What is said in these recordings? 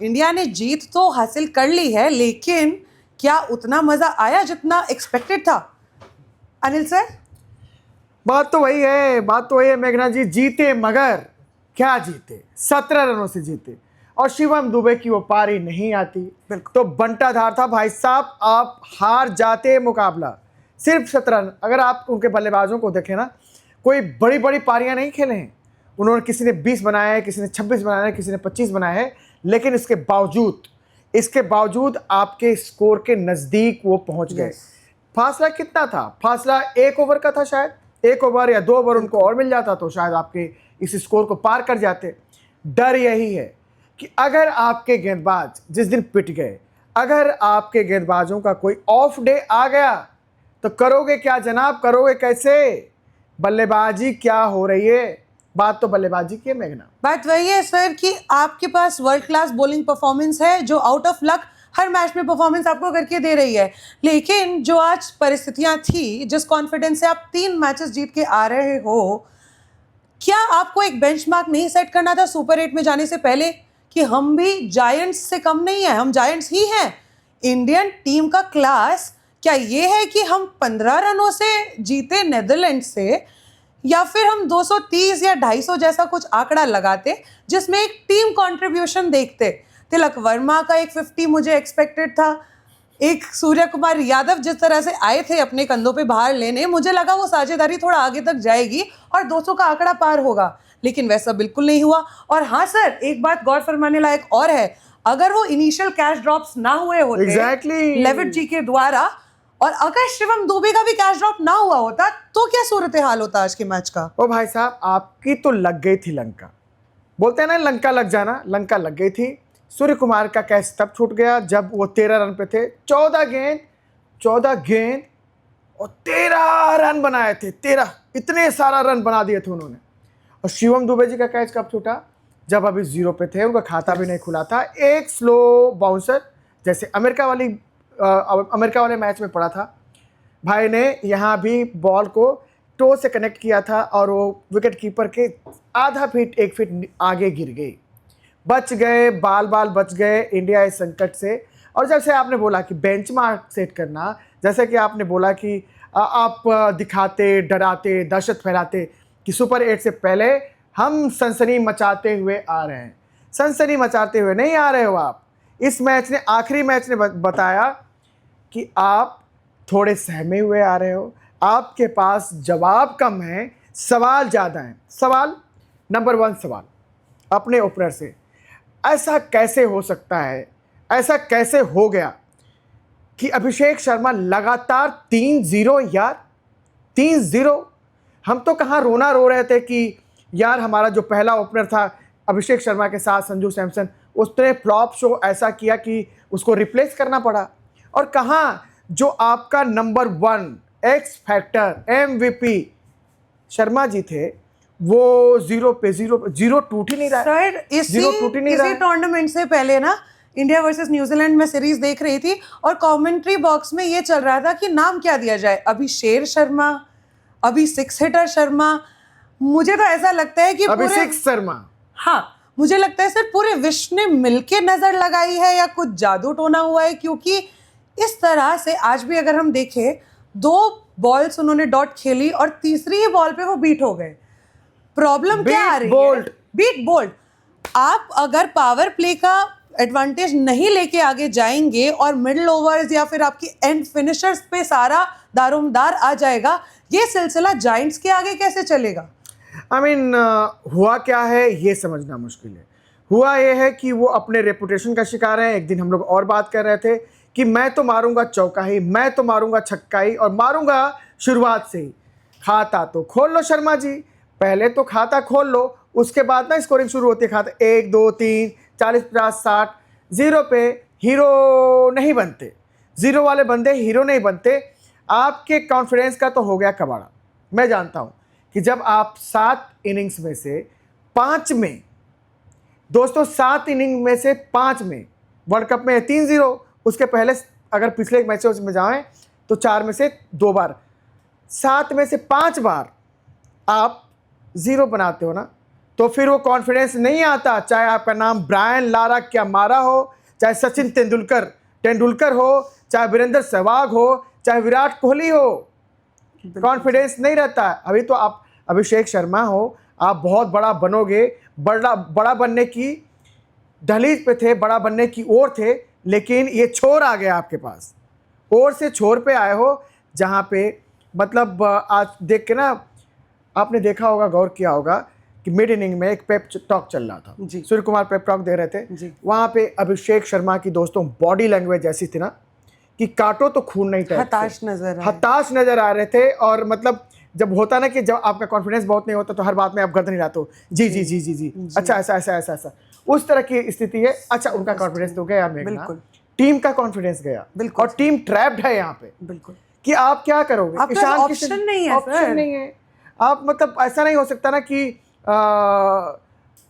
India ने जीत तो हासिल कर ली है, लेकिन क्या उतना मजा आया जितना एक्सपेक्टेड था? अनिल सर। बात तो वही है मेघना जी। जीते मगर क्या जीते, 17 रनों से जीते और शिवम दुबे की वो पारी नहीं आती तो बंटाधार था भाई साहब। आप हार जाते मुकाबला सिर्फ 17 रन। अगर आप उनके बल्लेबाजों को देखें ना, कोई बड़ी बड़ी पारियां नहीं खेले हैं उन्होंने। किसी ने 20 बनाए हैं, किसी ने 26 बनाए हैं, किसी ने 25 बनाए हैं, लेकिन इसके बावजूद आपके स्कोर के नज़दीक वो पहुंच गए। फासला कितना था? फासला 1 ओवर का था शायद। 1 ओवर या 2 ओवर उनको और मिल जाता तो शायद आपके इस स्कोर को पार कर जाते। डर यही है कि अगर आपके गेंदबाज जिस दिन पिट गए, अगर आपके गेंदबाजों का कोई ऑफ डे आ गया तो करोगे क्या जनाब, करोगे कैसे? बल्लेबाजी क्या हो रही है? बात तो बल्लेबाजी की है मेघना। बात वही है सर कि आपके पास वर्ल्ड क्लास बॉलिंग परफॉर्मेंस है जो out of luck her match में परफॉर्मेंस आपको करके दे रही है, लेकिन जो आज परिस्थितियां थी, जिस कॉन्फिडेंस से आप 3 मैचेस जीत के आ रहे हो, क्या आपको एक बेंचमार्क नहीं सेट करना था सुपर 8 में जाने से पहले कि हम भी जायंट्स से कम नहीं है, हम जायंट्स ही हैं? इंडियन टीम का क्लास क्या ये है कि हम 15 रनों से जीते नेदरलैंड से, या फिर हम 230 या 250 जैसा कुछ आंकड़ा लगाते जिसमें एक टीम कंट्रीब्यूशन देखते? तिलक वर्मा का एक 50 मुझे एक्सपेक्टेड था। एक सूर्य कुमार यादव जिस तरह से आए थे अपने कंधों पे भार लेने, मुझे लगा वो साझेदारी थोड़ा आगे तक जाएगी और 200 का आंकड़ा पार होगा, लेकिन वैसा बिल्कुल नहीं हुआ। और हाँ सर, एक बात गौर फरमाने लायक और है, अगर वो इनिशियल कैश ड्रॉप्स ना हुए होते लेविट जी के द्वारा, और अगर शिवम दुबे का भी कैश ड्रॉप ना हुआ होता, तो क्या सूरत हाल होता आज के मैच का? ओ भाई साहब, आपकी तो लग गई थी लंका। बोलते हैं ना लंका लग जाना, लंका लग गई थी। सूर्य कुमार का कैच तब छूट गया जब वो 13 रन पे थे। 14 गेंद और 13 रन बनाए थे। 13, इतने सारा रन बना दिए थे उन्होंने। और शिवम दुबे जी का कैच कब छूटा? जब अभी 0 पे थे, उनका खाता भी नहीं खुला था। एक स्लो बाउंसर जैसे अमेरिका वाले मैच में पड़ा था, भाई ने यहाँ भी बॉल को टो से कनेक्ट किया था और वो विकेट कीपर के आधा फीट 1 फीट आगे गिर गई। बच गए, बाल बच गए इंडिया इस संकट से। और जैसे आपने बोला कि बेंचमार्क सेट करना, जैसे कि आपने बोला कि आप दिखाते, डराते, दहशत फैलाते कि सुपर 8 से पहले हम सनसनी मचाते हुए आ रहे हैं। सनसनी मचाते हुए नहीं आ रहे हो आप। इस मैच ने, आखिरी मैच ने बताया कि आप थोड़े सहमे हुए आ रहे हो। आपके पास जवाब कम है, सवाल ज़्यादा हैं। सवाल नंबर 1 सवाल अपने ओपनर से, ऐसा कैसे हो सकता है, ऐसा कैसे हो गया कि अभिषेक शर्मा लगातार 3-0 यार, 3-0। हम तो कहाँ रोना रो रहे थे कि यार हमारा जो पहला ओपनर था अभिषेक शर्मा के साथ संजू सैमसन, उसने फ्लॉप शो ऐसा किया कि उसको रिप्लेस करना पड़ा। और कहाँ जो आपका number 1 X factor MVP Sharma ji थे, वो 0 टूट ही नहीं रहा है सर। इसी टूर्नामेंट से पहले ना इंडिया वर्सेस न्यूजीलैंड में सीरीज देख रही थी और कमेंट्री बॉक्स में ये चल रहा था कि नाम क्या दिया जाए, अभी शेर शर्मा, अभी 6 हिटर शर्मा। मुझे तो ऐसा लगता है कि अभिषेक शर्मा, हाँ, मुझे लगता है सर पूरे विश्व ने मिलके नजर लगाई है या कुछ जादू टोना हुआ है, क्योंकि इस तरह से आज भी अगर हम देखें 2 बॉल्स उन्होंने डॉट खेली और तीसरी ही बॉल पे वो बीट हो गए। प्रॉब्लम क्या आ रही है? Beat bold. आप अगर पावर प्ले का एडवांटेज नहीं लेके आगे जाएंगे और मिडिल ओवर्स या फिर आपकी एंड फिनिशर्स पे सारा दारोमदार आ जाएगा, ये सिलसिला जायंट्स के आगे कैसे चलेगा? हुआ क्या है ये समझना मुश्किल है। हुआ ये है कि वो अपने रेपुटेशन का शिकार है। एक दिन हम लोग और बात कर रहे थे कि मैं तो मारूंगा चौका ही, मैं तो मारूंगा छक्का ही, और मारूंगा शुरुआत से ही। खाता तो खोल लो शर्मा जी, पहले तो खाता खोल लो, उसके बाद ना स्कोरिंग शुरू होती है। खाता 1 2 3 40 50 60। 0 पे हीरो नहीं बनते, 0 वाले बंदे हीरो नहीं बनते। आपके कॉन्फिडेंस का तो हो गया कबाड़ा। मैं जानता हूं कि जब आप 7 इनिंग्स में से 5 में, दोस्तों 7 इनिंग में से 5 में, वर्ल्ड कप में 3-0, उसके पहले अगर पिछले मैचों में जाएं तो 4 में से 2 बार, 7 में से 5 बार आप 0 बनाते हो ना, तो फिर वो कॉन्फिडेंस नहीं आता, चाहे आपका नाम ब्रायन लारा क्या मारा हो, चाहे सचिन तेंदुलकर हो, चाहे वीरेंद्र सहवाग हो, चाहे विराट कोहली हो, कॉन्फिडेंस नहीं रहता। अभी तो आप अभिषेक शर्मा हो, आप बहुत बड़ा बनोगे, बड़ा बनने की दहलीज पे थे, बड़ा बनने की ओर थे, लेकिन ये छोर आ गया आपके पास, ओर से छोर पे आए हो, जहाँ पे मतलब आज देख के ना आपने देखा होगा, गौर किया होगा कि मिड इनिंग में एक पेप टॉक चल रहा था, Surya Kumar pep talk they रहे थे, वहाँ पे अभिषेक शर्मा की दोस्तों बॉडी लैंग्वेज ऐसी थी ना कि काटो तो खून नहीं था, हताश नजर आ रहे थे। और मतलब जब होता ना कि जब आपका कॉन्फिडेंस बहुत नहीं होता तो हर बात में आप गर्दन हिलाते हो, जी जी जी जी जी, अच्छा ऐसा ऐसा ऐसा ऐसा, उस तरह की स्थिति है। अच्छा, उनका कॉन्फिडेंस तो गया मेघना, टीम का कॉन्फिडेंस गया, और टीम ट्रैप्ड है यहाँ पे, बिल्कुल, कि आप क्या करोगे, ईशान ऑप्शन नहीं है, ऑप्शन नहीं है। आप मतलब ऐसा नहीं हो सकता ना कि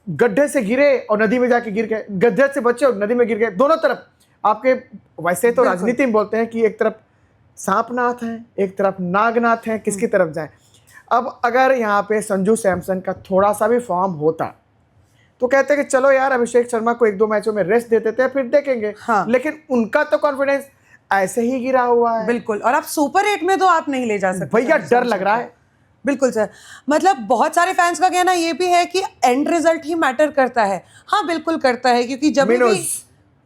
गड्ढे से गिरे और नदी में जाके गिर गए, गड्ढे से बचे और नदी में गिर गए, दोनों तरफ आपके। वैसे तो राजनीति में बोलते हैं कि एक तरफ सांपनाथ है, एक तरफ नागनाथ है, किसकी तरफ जाए। अब अगर यहाँ पे संजू सैमसन का थोड़ा सा भी फॉर्म होता तो कहते कि चलो यार अभिषेक शर्मा को 1-2 मैचों में रेस्ट दे देते हैं, फिर देखेंगे। हाँ। लेकिन उनका तो कॉन्फिडेंस ऐसे ही गिरा हुआ है, बिल्कुल। और आप सुपर 8 में तो आप नहीं ले जा सकते भैया, डर लग रहा है। बिल्कुल सर, मतलब बहुत सारे फैंस का कहना ये भी है कि एंड रिजल्ट ही मैटर करता है। हाँ बिल्कुल करता है, क्योंकि जब भी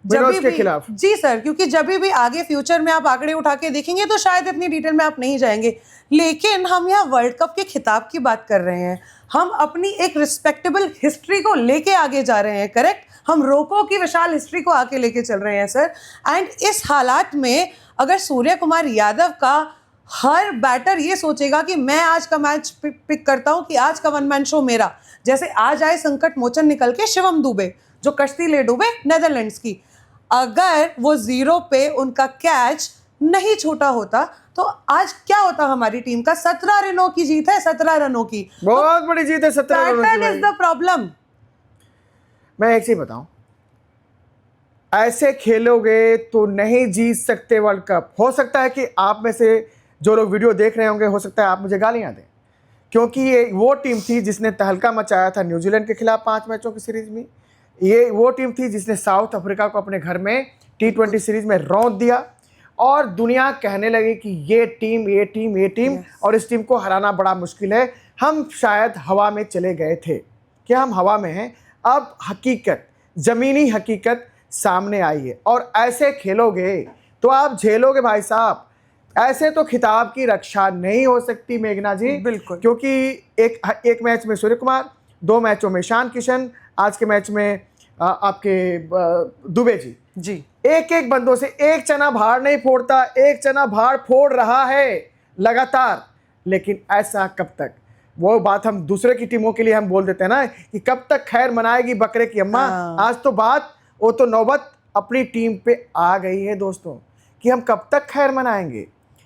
के खिलाफ, जी सर, क्योंकि जब भी आगे फ्यूचर में आप आंकड़े उठा के देखेंगे तो शायद इतनी डिटेल में आप नहीं जाएंगे, लेकिन हम यहाँ वर्ल्ड कप के खिताब की बात कर रहे हैं, हम अपनी एक रिस्पेक्टेबल हिस्ट्री को लेके आगे जा रहे हैं, करेक्ट, हम रोको की विशाल हिस्ट्री को आके लेके चल रहे हैं सर। एंड इस हालात में अगर सूर्य कुमार यादव का हर बैटर ये सोचेगा कि मैं आज का मैच पिक करता हूं, कि आज का वन मैन शो मेरा, जैसे आज आए संकट मोचन निकल के शिवम दुबे जो कश्ती ले डूबे नेदरलैंड्स की, अगर वो 0 पे उनका कैच नहीं छूटा होता तो आज क्या होता हमारी टीम का? 17 रनों की जीत है, 17 रनों की, बहुत बड़ी जीत है, 17 रनों की। That is the problem. मैं एक चीज बताऊं, ऐसे खेलोगे तो नहीं जीत सकते वर्ल्ड कप। हो सकता है कि आप में से जो लोग वीडियो देख रहे होंगे, हो सकता है आप मुझे गालियां दें, क्योंकि ये वो टीम थी जिसने तहलका मचाया था न्यूजीलैंड के खिलाफ 5 मैचों की सीरीज में। ये वो टीम थी जिसने साउथ अफ्रीका को अपने घर में T20 सीरीज में रौंद दिया, और दुनिया कहने लगी कि ये टीम और इस टीम को हराना बड़ा मुश्किल है। हम शायद हवा में चले गए थे, क्या हम हवा में हैं? अब हकीकत, ज़मीनी हकीकत सामने आई है, और ऐसे खेलोगे तो आप झेलोगे भाई साहब। ऐसे तो खिताब की रक्षा नहीं हो सकती मेघना जी, बिल्कुल, क्योंकि एक मैच में सूर्य कुमार, 2 मैचों में ईशान किशन, आज के मैच में आपके दुबे जी एक बंदों से एक चना भार नहीं फोड़ता, एक चना भार फोड़ रहा है लगातार। लेकिन ऐसा कब तक? वो बात हम दूसरे की टीमों के लिए हम बोल देते हैं ना कि कब तक खैर मनाएगी बकरे की अम्मा। आज तो बात, वो तो नौबत अपनी टीम पे आ गई है दोस्तों, कि हम कब तक खैर मनाएंगे।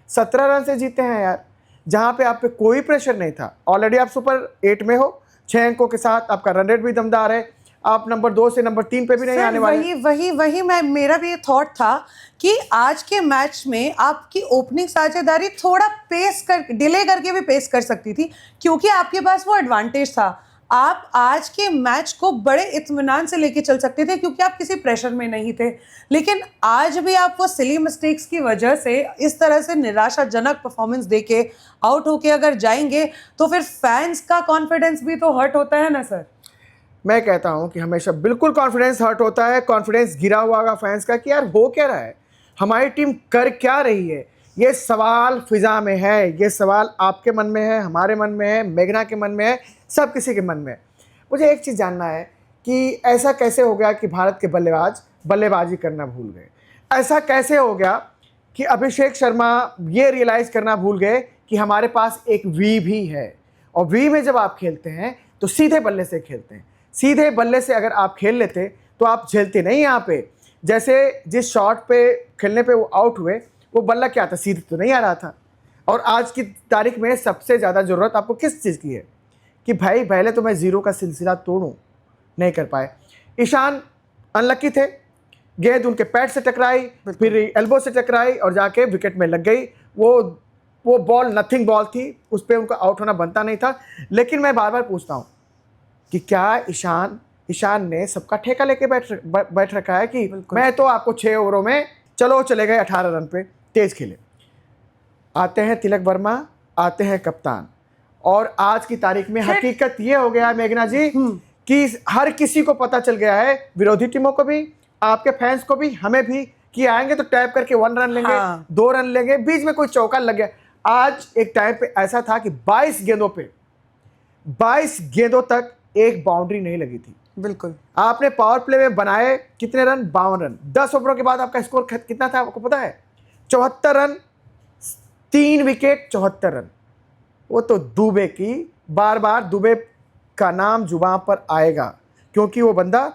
17 रन से जीते हैं यार, जहां पे आप पे कोई प्रेशर नहीं था। ऑलरेडी आप सुपर 8 में हो, 6 अंकों के साथ, आपका रन रेट भी दमदार है, आप नंबर 2 से नंबर 3 पे भी नहीं आने वाले। वही मेरा भी थॉट था कि आज के मैच में आपकी ओपनिंग साझेदारी थोड़ा डिले करके भी पेस कर सकती थी, क्योंकि आपके पास वो एडवांटेज था। आप आज के मैच को बड़े इत्मीनान से लेके चल सकते थे, क्योंकि आप किसी प्रेशर में नहीं थे। लेकिन आज भी आप वो सिली मिस्टेक्स की वजह से इस तरह से निराशाजनक परफॉर्मेंस देके आउट होके अगर जाएंगे तो फिर फैंस का कॉन्फिडेंस भी तो हर्ट होता है ना सर। मैं कहता हूं कि हमेशा बिल्कुल कॉन्फिडेंस हर्ट होता है, कॉन्फिडेंस गिरा हुआ होगा फैंस का कि यार हो क्या रहा है, हमारी टीम कर क्या रही है। ये सवाल फिजा में है, ये सवाल आपके मन में है, हमारे मन में है, मेघना के मन में है, सब किसी के मन में है। मुझे एक चीज़ जानना है कि ऐसा कैसे हो गया कि भारत के बल्लेबाज बल्लेबाजी करना भूल गए? ऐसा कैसे हो गया कि अभिषेक शर्मा ये रियलाइज़ करना भूल गए कि हमारे पास एक वी भी है, और वी में जब आप खेलते हैं तो सीधे बल्ले से खेलते हैं। सीधे बल्ले से अगर आप खेल लेते तो आप झेलते नहीं यहाँ पे। जैसे जिस शॉट पे खेलने पे वो आउट हुए, वो बल्ला क्या था, सीधे तो नहीं आ रहा था। और आज की तारीख में सबसे ज़्यादा ज़रूरत आपको किस चीज़ की है कि भाई पहले तो मैं 0 का सिलसिला तोड़ूं, नहीं कर पाए। ईशान अनलकी थे, गेंद उनके पैड से टकराई, फिर एल्बो से टकराई और जाके विकेट में लग गई। वो बॉल नथिंग बॉल थी, उस पर उनका आउट होना बनता नहीं था। लेकिन मैं बार बार पूछता हूँ, कि क्या ईशान ने सबका ठेका लेके बैठ रखा है कि मैं तो आपको 6 ओवरों में चलो चले गए 18 रन पे, तेज खेले। आते हैं तिलक वर्मा, आते हैं कप्तान, और आज की तारीख में हकीकत ये हो गया है मेघना जी कि हर किसी को पता चल गया है, विरोधी टीमों को भी, आपके फैंस को भी, हमें भी, कि आएंगे तो टैप करके 1 रन लेंगे, 2 रन लेंगे, बीच में कोई चौका लग गया। आज एक टाइम पे ऐसा था कि 22 गेंदों तक एक बाउंड्री नहीं लगी थी। बिल्कुल। आपने पावर प्ले में बनाए कितने रन? 52 रन। 10 ओवरों के बाद आपका स्कोर कितना था आपको पता है? 74 रन, 3 विकेट, 74 रन। वो तो दुबे की, बार बार दुबे का नाम जुबान पर आएगा क्योंकि वो बंदा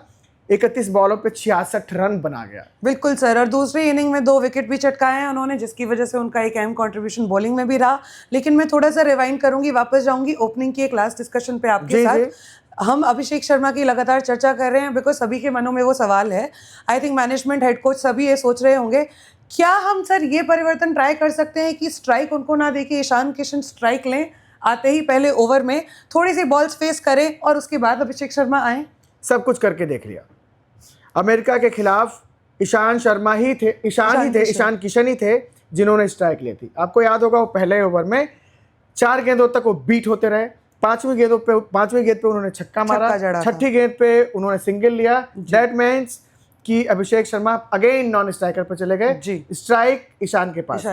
31 बॉलों पे 66 रन बना गया। बिल्कुल सर, और दूसरी इनिंग में 2 विकेट भी चटकाए हैं उन्होंने, जिसकी वजह से उनका एक अहम कंट्रीब्यूशन बॉलिंग में भी रहा। लेकिन मैं थोड़ा सा रिवाइंड करूंगी, वापस जाऊंगी ओपनिंग की एक लास्ट डिस्कशन पे आपके साथ। हम अभिषेक शर्मा की लगातार चर्चा कर रहे हैं बिकॉज सभी के मनों में वो सवाल है। I think management, head coach सभी ये सोच रहे होंगे, क्या हम सर ये परिवर्तन ट्राई कर सकते हैं कि स्ट्राइक उनको ना देके ईशान किशन स्ट्राइक लें, आते ही पहले ओवर में थोड़ी सी बॉल्स फेस करें और उसके बाद अभिषेक शर्मा आए? सब कुछ करके देख लिया। अमेरिका के खिलाफ ईशान किशन ही थे जिन्होंने स्ट्राइक ली थी। आपको याद होगा वो पहले ओवर में 4 गेंदों तक वो बीट होते रहे। 5वीं गेंद पे उन्होंने छक्का मारा, 6ठी गेंद पे उन्होंने सिंगल लिया। दैट मीन्स कि Abhishek Sharma again non striker पर चले गए, स्ट्राइक ईशान के पास।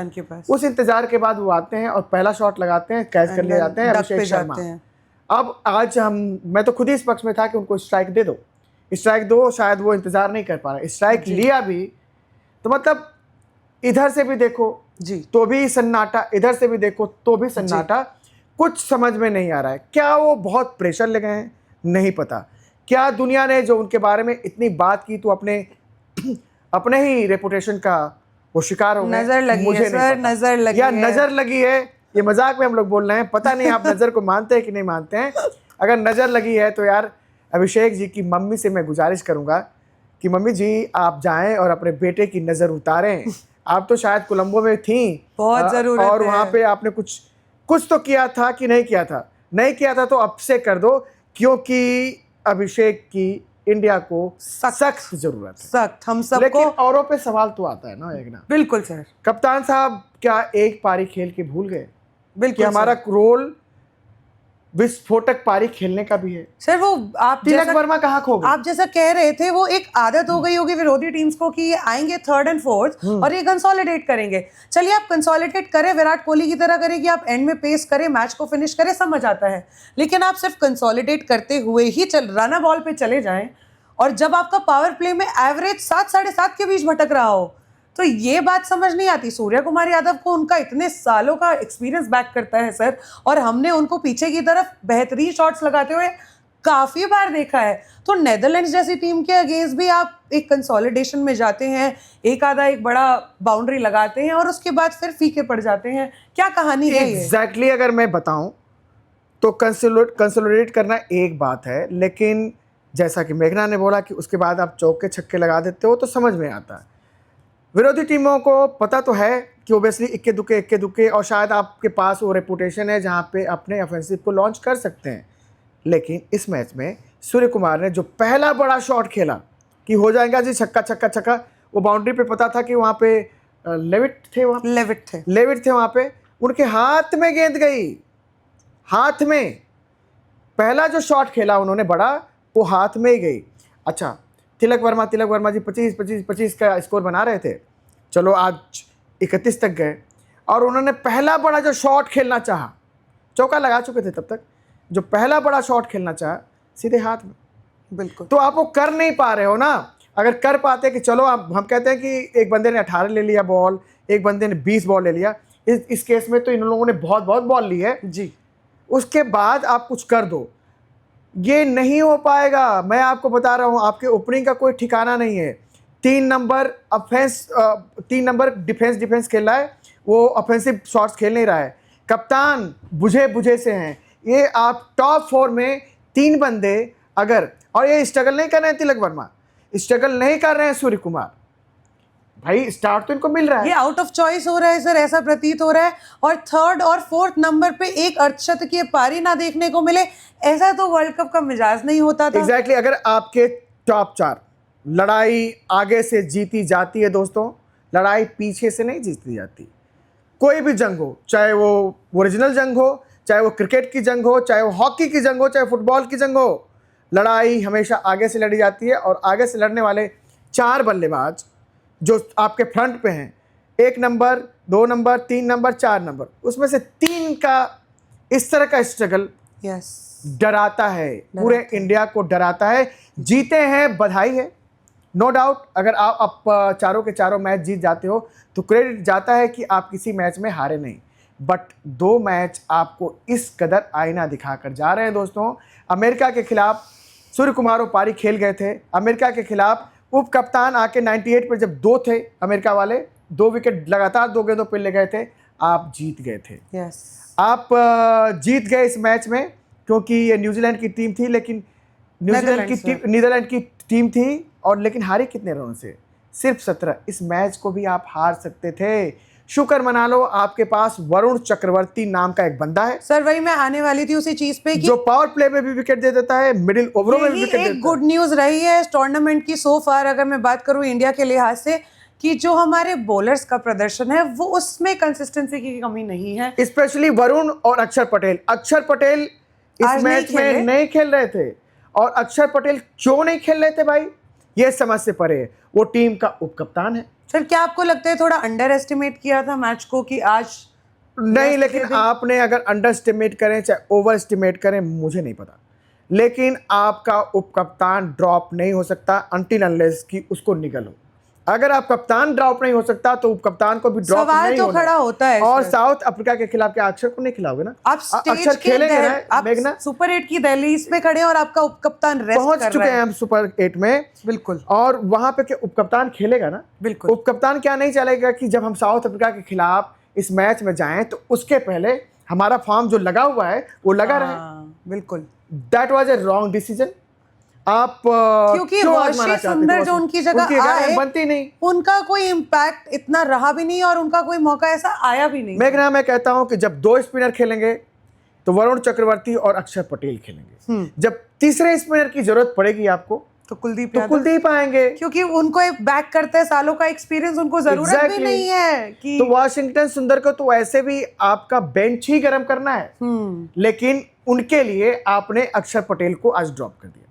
उस इंतजार के बाद वो आते हैं और पहला शॉट लगाते हैं, कैच कर लिए जाते हैं अभिषेक शर्मा। अब आज मैं तो खुद ही इस पक्ष में था कि उनको स्ट्राइक दो, शायद वो इंतजार नहीं कर पा रहे। स्ट्राइक लिया भी तो मतलब इधर से भी देखो जी तो भी सन्नाटा, इधर से भी देखो तो भी सन्नाटा, कुछ समझ में नहीं आ रहा है। क्या वो बहुत प्रेशर ले गए हैं? नहीं पता। क्या दुनिया ने जो उनके बारे में इतनी बात की तो अपने ही रेपुटेशन का वो शिकार हो गए? नजर लगी है सर, नजर लगी है। ये मजाक में हम लोग बोल रहे हैं, पता नहीं आप नजर को मानते हैं कि नहीं मानते हैं। अगर नजर लगी है तो यार अभिषेक जी की मम्मी से मैं गुजारिश करूंगा कि मम्मी जी आप जाएं और अपने बेटे की नज़र उतारें। आप तो शायद कोलंबो में थी, बहुत ज़रूरत और वहाँ पे आपने कुछ तो किया था कि नहीं किया था? नहीं किया था तो अब से कर दो, क्योंकि अभिषेक की इंडिया को सख्त जरूरत है। सख्त हम सबको। लेकिन औरों पे सवाल तो आता है ना एक ना। बिल्कुल सर। कप्तान साहब क्या एक पारी खेल के भूल गए? बिल्कुल, हमारा रोल विस्फोटक पारी खेलने का भी है सर। वो आप तिलक वर्मा कहाँ खो गए? आप जैसा कह रहे थे, वो एक आदत हो गई होगी विरोधी टीम्स को कि ये आएंगे 3rd और 4th और ये कंसोलिडेट करेंगे। चलिए आप कंसोलिडेट करें, विराट कोहली की तरह करें कि आप एंड में पेस करें, मैच को फिनिश करें, समझ आता है। लेकिन आप सिर्फ कंसोलिडेट करते हुए ही रन बॉल पे चले जाएं, और जब आपका पावर प्ले में एवरेज 7 साढ़े 7 के बीच भटक रहा हो, तो ये बात समझ नहीं आती। सूर्य कुमार यादव को उनका इतने सालों का एक्सपीरियंस बैक करता है सर, और हमने उनको पीछे की तरफ बेहतरीन शॉट्स लगाते हुए काफ़ी बार देखा है। तो नेदरलैंड्स जैसी टीम के अगेंस्ट भी आप एक कंसोलिडेशन में जाते हैं, एक बड़ा बाउंड्री लगाते हैं और उसके बाद फिर फीके पड़ जाते हैं। क्या कहानी है ये? एग्जैक्टली अगर मैं बताऊं तो कंसोलिडेट करना एक बात है, लेकिन जैसा कि मेघना ने बोला कि उसके बाद आप चौके छक्के लगा देते हो तो समझ में आता है। विरोधी टीमों को पता तो है कि ओबियसली इक्के दुक्के और शायद आपके पास वो रेपुटेशन है जहाँ पे अपने ऑफेंसिव को लॉन्च कर सकते हैं। लेकिन इस मैच में सूर्य कुमार ने जो पहला बड़ा शॉट खेला कि हो जाएगा जी छक्का, वो बाउंड्री पे पता था कि वहाँ पे लेविट थे वहाँ पे, उनके हाथ में गेंद गई, हाथ में। पहला जो शॉट खेला उन्होंने बड़ा, वो हाथ में ही गई। अच्छा, तिलक वर्मा जी 25 का स्कोर बना रहे थे, चलो आज 31 तक गए, और उन्होंने पहला बड़ा जो शॉट खेलना चाहा, चौका लगा चुके थे तब तक, जो पहला बड़ा शॉट खेलना चाहा सीधे हाथ में। बिल्कुल। तो आप वो कर नहीं पा रहे हो ना। अगर कर पाते कि चलो हम कहते हैं कि एक बंदे ने 18 ले लिया बॉल, एक बंदे ने 20 बॉल ले लिया, इस केस में तो इन लोगों ने बहुत बॉल ली है जी, उसके बाद आप कुछ कर दो, ये नहीं हो पाएगा। मैं आपको बता रहा हूँ, आपके ओपनिंग का कोई ठिकाना नहीं है। 3 नंबर डिफेंस खेल रहा है, वो ऑफेंसिव शॉट्स खेल नहीं रहा है। कप्तान बुझे से हैं ये। आप टॉप 4 में 3 बंदे अगर, और ये स्ट्रगल नहीं कर रहे हैं तिलक वर्मा, स्ट्रगल नहीं कर रहे हैं सूर्य कुमार, भाई स्टार्ट तो इनको मिल रहा ये है। आउट ऑफ चॉइस हो रहा है सर, ऐसा प्रतीत हो रहा है। और थर्ड और फोर्थ नंबर पे एक अर्धशतकीय पारी ना देखने को मिले, ऐसा तो वर्ल्ड कप का मिजाज नहीं होता था। एग्जैक्टली अगर आपके टॉप 4 लड़ाई आगे से जीती जाती है दोस्तों, लड़ाई पीछे से नहीं जीती जाती। कोई भी जंग हो, चाहे वो ओरिजिनल जंग हो, चाहे वो क्रिकेट की जंग हो, चाहे वो हॉकी की जंग हो, चाहे फुटबॉल की जंग हो, लड़ाई हमेशा आगे से लड़ी जाती है। और आगे से लड़ने वाले 4 बल्लेबाज जो आपके फ्रंट पे हैं, 1 नंबर, 2 नंबर, 3 नंबर, 4 नंबर, उसमें से 3 का इस तरह का स्ट्रगल यस, डराता है, पूरे इंडिया को डराता है। जीते हैं, बधाई है, नो डाउट। अगर आप चारों के चारों मैच जीत जाते हो तो क्रेडिट जाता है कि आप किसी मैच में हारे नहीं। बट 2 मैच आपको इस कदर आईना दिखाकर जा रहे हैं दोस्तों। अमेरिका के खिलाफ सूर्य कुमार पारी खेल गए थे। अमेरिका के खिलाफ उप कप्तान आके 98 पर जब 2 थे अमेरिका वाले, 2 विकेट लगातार 2 गेंदों पर ले गए थे, आप जीत गए थे। यस, आप जीत गए इस मैच में क्योंकि ये न्यूजीलैंड की टीम थी, लेकिन नीदरलैंड की टीम थी, और लेकिन हारी कितने रनों से? सिर्फ 17। इस मैच को भी आप हार सकते थे। शुक्र मना लो, आपके पास वरुण चक्रवर्ती नाम का एक बंदा है सर वही मैं आने वाली थी उसी चीज पे कि जो पावर प्ले में भी विकेट दे देता है, मिडिल ओवरों में भी यही विकेट एक देता है। गुड न्यूज रही है इस टूर्नामेंट की सो फार, अगर मैं बात करूं इंडिया के लिहाज से, कि जो हमारे बॉलर्स का प्रदर्शन है वो उसमें कंसिस्टेंसी की कमी नहीं है। स्पेशली वरुण और अक्षर पटेल। अक्षर पटेल इस आज नहीं मैच में खेले। नहीं खेल रहे थे, और अक्षर पटेल क्यों नहीं खेल रहे थे भाई, ये समझ से परे है। वो टीम का उप कप्तान है। सर क्या आपको लगता है थोड़ा अंडर एस्टिमेट किया था मैच को कि आज नहीं, लेकिन आपने अगर अंडर एस्टिमेट करें चाहे ओवर एस्टिमेट करें, मुझे नहीं पता, लेकिन आपका उप कप्तान ड्रॉप नहीं हो सकता अनटिल अनलेस कि उसको निकलो। अगर आप कप्तान ड्रॉप नहीं हो सकता तो उप कप्तान को भी ड्रॉप सवाल नहीं तो होना। खड़ा होता है और सर। साउथ अफ्रीका के खिलाफ क्या अक्षर को नहीं खिलाओगे ना? आप स्टेज अक्षर के खेलेंगे ना, आप मेघना? सुपर 8 की दहलीज पे खड़े हैं और आपका उप कप्तान रेस्ट पहुंच कर चुके रहा हैं है। हम सुपर 8 में, बिल्कुल और वहां पे क्या उप कप्तान खेलेगा ना? बिल्कुल। उप कप्तान क्या नहीं चलेगा कि जब हम साउथ अफ्रीका के खिलाफ इस मैच में जाएं तो उसके पहले हमारा फॉर्म जो लगा हुआ है वो लगा रहे। बिल्कुल, that was a wrong decision. आप क्योंकि क्यों आजमाना वर्षी चाहते सुंदर थे? जो उनकी जगह उनकी आए, बनती नहीं। उनका कोई इम्पैक्ट इतना रहा भी नहीं और उनका कोई मौका ऐसा आया भी नहीं। मेघना, मैं कहता हूं कि जब 2 स्पिनर खेलेंगे तो वरुण चक्रवर्ती और अक्षर पटेल खेलेंगे। जब तीसरे स्पिनर की जरूरत पड़ेगी आपको तो कुलदीप तो यादव, कुलदीप आएंगे। क्योंकि उनको एक बैक करते हैं, सालों का एक्सपीरियंस, उनको जरूरत भी Exactly. नहीं है कि तो वाशिंगटन सुंदर को तो ऐसे भी आपका बेंच ही गर्म करना है, लेकिन उनके लिए आपने अक्षर पटेल को आज ड्रॉप कर दिया।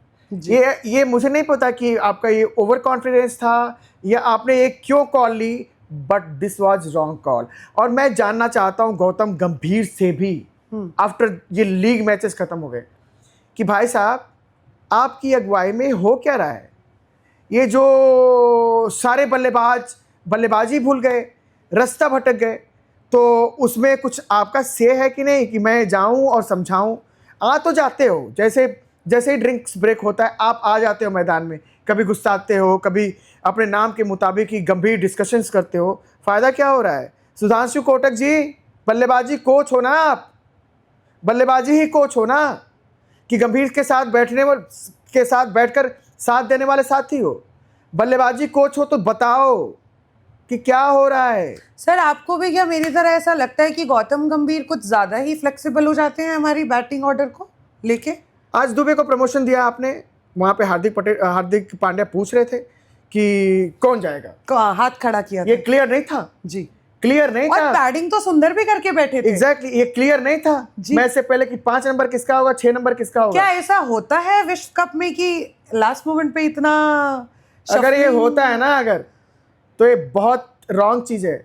ये मुझे नहीं पता कि आपका ये ओवर कॉन्फिडेंस था या आपने ये क्यों कॉल ली, but this was wrong call. और मैं जानना चाहता हूं गौतम गंभीर से भी, आफ्टर ये लीग मैचेस खत्म हो गए, कि भाई साहब आपकी अगुवाई में हो क्या रहा है? ये जो सारे बल्लेबाजी भूल गए, रास्ता भटक गए, तो उसमें कुछ आपका से है कि नहीं कि मैं जाऊं और समझाऊं? आ तो जाते हो, जैसे ही ड्रिंक्स ब्रेक होता है आप आ जाते हो मैदान में, कभी गुस्साते हो, कभी अपने नाम के मुताबिक ही गंभीर डिस्कशंस करते हो। फ़ायदा क्या हो रहा है? सुधांशु कोटक जी, बल्लेबाजी कोच हो ना आप, बल्लेबाजी ही कोच हो ना, कि गंभीर के साथ बैठकर साथ देने वाले साथी हो। बल्लेबाजी कोच हो तो बताओ कि क्या हो रहा है। सर आपको भी क्या मेरी तरह ऐसा लगता है कि गौतम गंभीर कुछ ज्यादा ही फ्लेक्सिबल हो जाते हैं हमारी बैटिंग ऑर्डर को लेके? आज दुबे को प्रमोशन दिया आपने, वहां पे हार्दिक पांड्या पूछ रहे थे कि कौन जाएगा, हाथ खड़ा किया ये था। क्लियर नहीं था जी, क्लियर नहीं और था। बैटिंग तो सुंदर भी करके बैठे थे। एग्जैक्टली ये क्लियर नहीं था मैच से पहले कि 5 नंबर किसका होगा, 6 नंबर किसका होगा। क्या ऐसा होता है विश्व कप में कि लास्ट मोमेंट पे इतना अगर ये होता है ना, अगर तो ये बहुत रॉन्ग चीज है।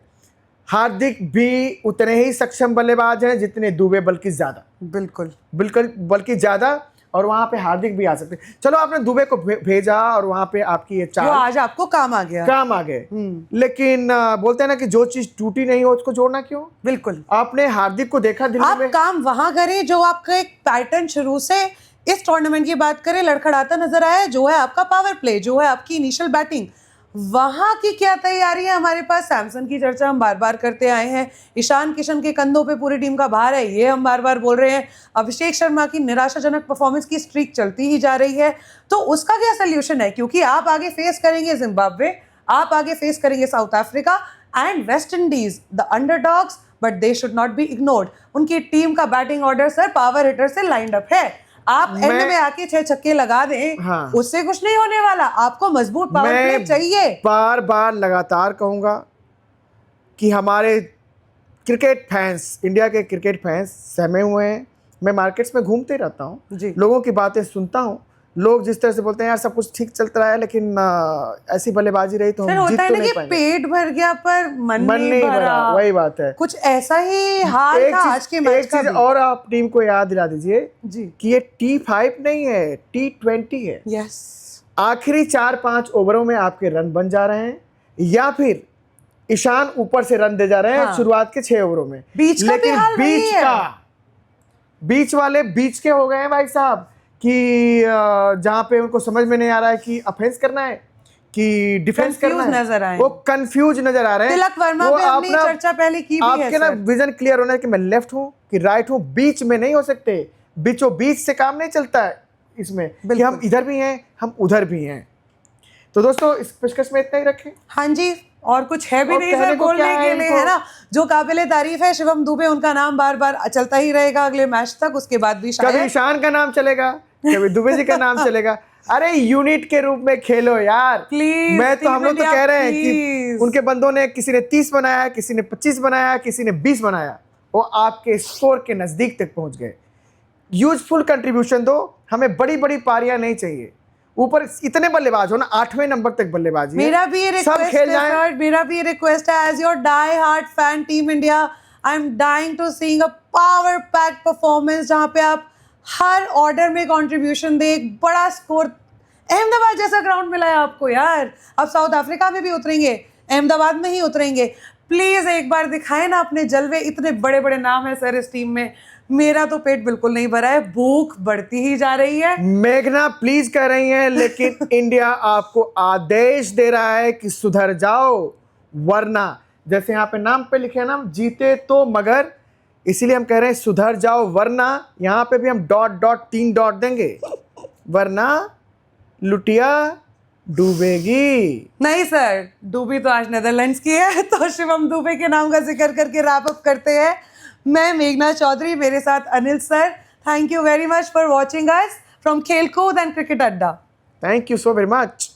हार्दिक भी उतने ही सक्षम बल्लेबाज हैं जितने दुबे, बल्कि ज्यादा, बिल्कुल बल्कि ज्यादा, और वहां पे हार्दिक भी आ सकते। चलो आपने दुबे को भेजा और वहां पे आपकी ये जो चाल आज आपको काम आ गए। लेकिन बोलते हैं ना कि जो चीज टूटी नहीं हो उसको जोड़ना क्यों? बिल्कुल, आपने हार्दिक को देखा दिल्ली आप में, काम वहां करें जो आपका एक पैटर्न शुरू से इस टूर्नामेंट की बात करें लड़खड़ाता नजर आया, जो है आपका पावर प्ले, जो है आपकी इनिशियल बैटिंग। वहां की क्या तैयारी है हमारे पास? सैमसन की चर्चा हम बार बार करते आए हैं, ईशान किशन के कंधों पे पूरी टीम का भार है, ये हम बार बार बोल रहे हैं। अभिषेक शर्मा की निराशाजनक परफॉर्मेंस की स्ट्रीक चलती ही जा रही है, तो उसका क्या सोल्यूशन है? क्योंकि आप आगे फेस करेंगे जिम्बाब्वे, आप आगे फेस करेंगे south Africa and West Indies, the underdogs, but they should not be ignored. उनकी टीम का batting order sir power hitter से लाइंड अप है। आप एंड में आके 6 छक्के लगा दें, हाँ। उससे कुछ नहीं होने वाला। आपको मजबूत पावर प्ले चाहिए। बार बार लगातार कहूंगा कि हमारे क्रिकेट फैंस, इंडिया के क्रिकेट फैंस सहमे हुए हैं। मैं मार्केट्स में घूमते रहता हूँ, जी। लोगों की बातें सुनता हूँ। लोग जिस तरह से बोलते हैं यार सब कुछ ठीक चलता रहा है, लेकिन ऐसी बल्लेबाजी रही तो सर हम जीत होता है तो ना नहीं कि पाएंगे। पेट भर गया पर मन नहीं भरा, भरा। वही बात है। कुछ ऐसा ही हाल था आज के मैच एक का चीज भी। और आप टीम को याद दिला दीजिए जी, कि ये T5 नहीं है, T20 है। यस। आखिरी 4-5 ओवरों में आपके रन बन जा रहे हैं, या फिर ईशान ऊपर से रन दे जा रहे हैं हाँ। शुरुआत के 6 ओवरों में। बीच का भी लेकिन हाल वही बीच है। बीच वाले बीच के हो गए हैं भाई साहब, कि जहां पे उनको समझ में नहीं आ रहा है कि ऑफेंस करना है कि डिफेंस करना Confused है, नजर आए। वो कंफ्यूज नजर आ रहे हैं। तिलक वर्मा वो पे हमने अपना- चर्चा पहले की भी है आपके ना सर। विजन क्लियर होना है कि मैं लेफ्ट हूं कि राइट हूं, बीच में नहीं हो सकते। बीचों बीच से काम नहीं चलता है इसमें कि बिल्कुल। हम इधर भी हैं हम उधर भी हैं। तो दोस्तों इस पेशकश में इतना ही रखें। हाँ जी, और कुछ है भी और नहीं कहने सर को बोलने क्या है के लिए, इनको? है ना। जो काबिले तारीफ है शिवम दुबे, उनका नाम बार बार चलता ही रहेगा अगले मैच तक, उसके बाद भी कभी शायद। ईशान का नाम चलेगा, कभी दुबे जी का नाम चलेगा। अरे यूनिट के रूप में खेलो यार Please, मैं तो हम लोग तो टीम कह रहे हैं इंडिया, कि please। उनके बंदों ने, किसी ने 30 बनाया, किसी ने 25 बनाया, किसी ने 20 बनाया, वो आपके स्कोर के नजदीक तक पहुंच गए। यूजफुल कंट्रीब्यूशन दो, हमें बड़ी बड़ी पारियां नहीं चाहिए। ऊपर इतने बल्लेबाज हो ना, 8वें नंबर तक बल्लेबाजी है। मेरा भी ये सब रिक्वेस्ट खेल है जाएं। सर, मेरा भी ये रिक्वेस्ट है as your die hard fan team India, I am dying to seeing a power pack performance जहां पे आप हर ऑर्डर में कंट्रीब्यूशन दे, एक बड़ा स्कोर। अहमदाबाद जैसा ग्राउंड मिला है आपको यार। अब साउथ अफ्रीका में भी उतरेंगे, अहमदाबाद में ही उतरेंगे। प्लीज एक बार दिखाएं ना अपने जलवे। इतने बड़े बड़े नाम है सर इस टीम में। मेरा तो पेट बिल्कुल नहीं भरा है, भूख बढ़ती ही जा रही है। मेघना प्लीज कह रही हैं, लेकिन इंडिया आपको आदेश दे रहा है कि सुधर जाओ, वरना जैसे यहाँ पे नाम पे लिखे हैं ना, जीते तो मगर, इसीलिए हम कह रहे हैं सुधर जाओ, वरना यहाँ पे भी हम डॉट डॉट 3 डॉट देंगे, वरना लुटिया डूबेगी। नहीं सर, डूबी तो आज नेदरलैंड्स की है। तो शिवम दुबे के नाम का जिक्र करके रैप अप करते हैं। मैं मेघना चौधरी, मेरे साथ Anil sir. Thank you very much for watching us from खेलकूद एंड क्रिकेट अड्डा। Thank you so very much.